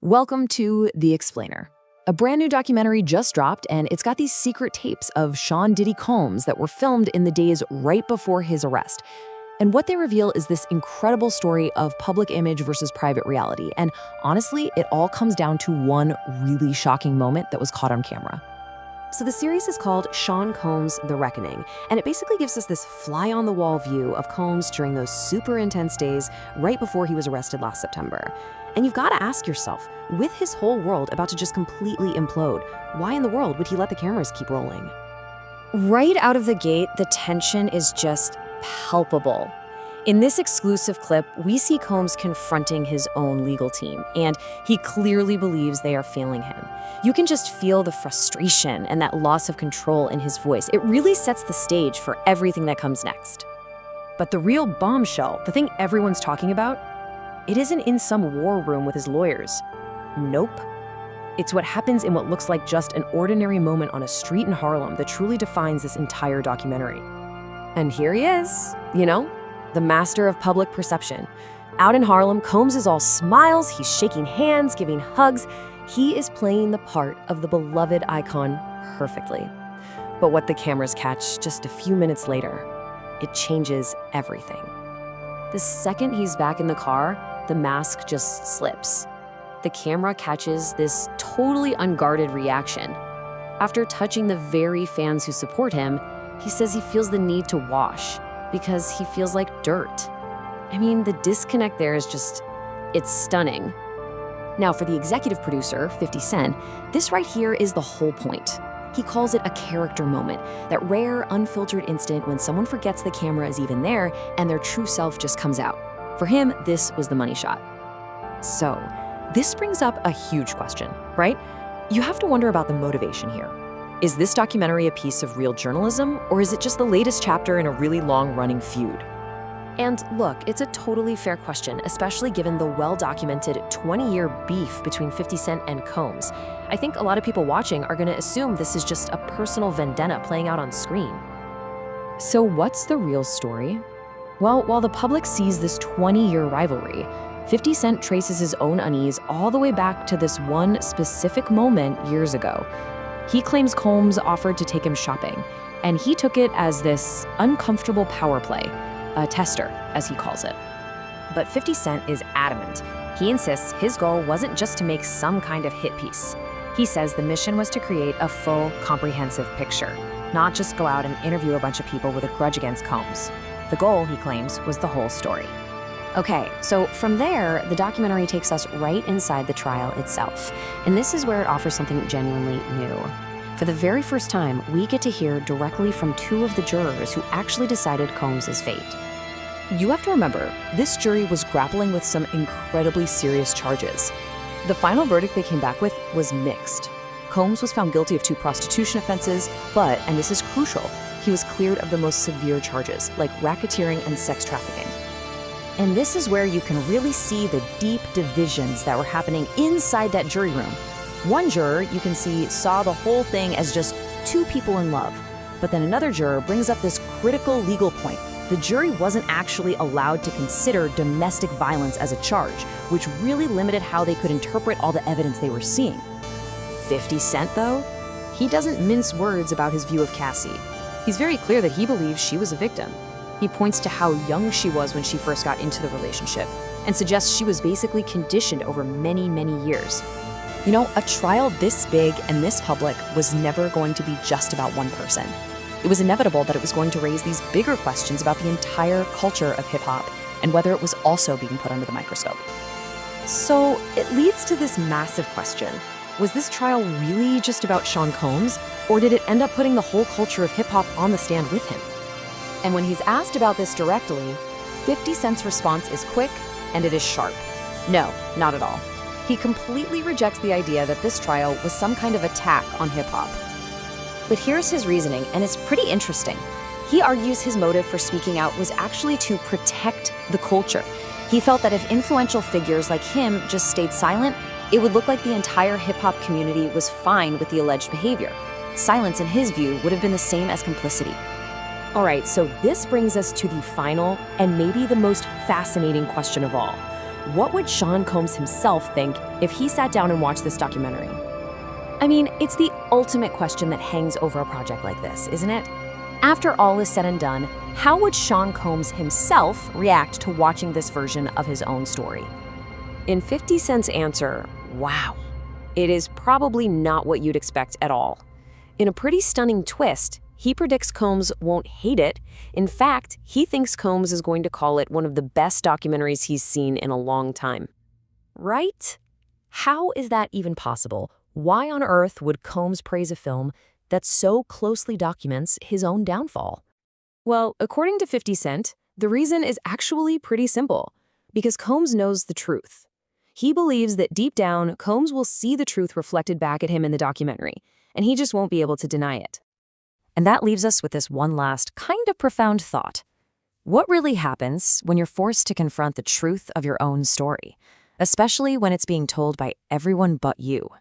Welcome to The Explainer. A brand new documentary just dropped, and it's got these secret tapes of Shawn Diddy Combs that were filmed in the days right before his arrest. And what they reveal is this incredible story of public image versus private reality. And honestly, it all comes down to one really shocking moment that was caught on camera. So the series is called Shawn Combs: The Reckoning, and it basically gives us this fly-on-the-wall view of Combs during those super intense days right before he was arrested last September. And you've got to ask yourself, with his whole world about to just completely implode, why in the world would he let the cameras keep rolling? Right out of the gate, the tension is just palpable. In this exclusive clip, we see Combs confronting his own legal team, and he clearly believes they are failing him. You can just feel the frustration and that loss of control in his voice. It really sets the stage for everything that comes next. But the real bombshell, the thing everyone's talking about, it isn't in some war room with his lawyers. Nope. It's what happens in what looks like just an ordinary moment on a street in Harlem that truly defines this entire documentary. And here he is, the master of public perception. Out in Harlem, Combs is all smiles, he's shaking hands, giving hugs. He is playing the part of the beloved icon perfectly. But what the cameras catch just a few minutes later, it changes everything. The second he's back in the car, the mask just slips. The camera catches this totally unguarded reaction. After touching the very fans who support him, he says he feels the need to wash because he feels like dirt. I mean, the disconnect there is it's stunning. Now, for the executive producer, 50 Cent, this right here is the whole point. He calls it a character moment, that rare, unfiltered instant when someone forgets the camera is even there and their true self just comes out. For him, this was the money shot. So, this brings up a huge question, right? You have to wonder about the motivation here. Is this documentary a piece of real journalism, or is it just the latest chapter in a really long-running feud? And look, it's a totally fair question, especially given the well-documented 20-year beef between 50 Cent and Combs. I think a lot of people watching are going to assume this is just a personal vendetta playing out on screen. So what's the real story? Well, while the public sees this 20-year rivalry, 50 Cent traces his own unease all the way back to this one specific moment years ago. He claims Combs offered to take him shopping, and he took it as this uncomfortable power play, a tester, as he calls it. But 50 Cent is adamant. He insists his goal wasn't just to make some kind of hit piece. He says the mission was to create a full, comprehensive picture, not just go out and interview a bunch of people with a grudge against Combs. The goal, he claims, was the whole story. Okay, so from there, the documentary takes us right inside the trial itself. And this is where it offers something genuinely new. For the very first time, we get to hear directly from two of the jurors who actually decided Combs' fate. You have to remember, this jury was grappling with some incredibly serious charges. The final verdict they came back with was mixed. Combs was found guilty of 2 prostitution offenses, but, and this is crucial, he was cleared of the most severe charges, like racketeering and sex trafficking. And this is where you can really see the deep divisions that were happening inside that jury room. One juror, you can see, saw the whole thing as just 2 people in love. But then another juror brings up this critical legal point. The jury wasn't actually allowed to consider domestic violence as a charge, which really limited how they could interpret all the evidence they were seeing. 50 Cent, though? He doesn't mince words about his view of Cassie. He's very clear that he believes she was a victim. He points to how young she was when she first got into the relationship and suggests she was basically conditioned over many, many years. A trial this big and this public was never going to be just about one person. It was inevitable that it was going to raise these bigger questions about the entire culture of hip-hop and whether it was also being put under the microscope. So it leads to this massive question. Was this trial really just about Shawn Combs, or did it end up putting the whole culture of hip-hop on the stand with him? And when he's asked about this directly, 50 Cent's response is quick and it is sharp. No, not at all. He completely rejects the idea that this trial was some kind of attack on hip-hop. But here's his reasoning, and it's pretty interesting. He argues his motive for speaking out was actually to protect the culture. He felt that if influential figures like him just stayed silent, it would look like the entire hip-hop community was fine with the alleged behavior. Silence, in his view, would have been the same as complicity. All right, so this brings us to the final and maybe the most fascinating question of all. What would Shawn Combs himself think if he sat down and watched this documentary? I mean, it's the ultimate question that hangs over a project like this, isn't it? After all is said and done, how would Shawn Combs himself react to watching this version of his own story? In 50 Cent's answer, wow, it is probably not what you'd expect at all. In a pretty stunning twist, he predicts Combs won't hate it. In fact, he thinks Combs is going to call it one of the best documentaries he's seen in a long time. Right? How is that even possible? Why on earth would Combs praise a film that so closely documents his own downfall? Well, according to 50 Cent, the reason is actually pretty simple, because Combs knows the truth. He believes that deep down, Combs will see the truth reflected back at him in the documentary, and he just won't be able to deny it. And that leaves us with this one last kind of profound thought. What really happens when you're forced to confront the truth of your own story, especially when it's being told by everyone but you?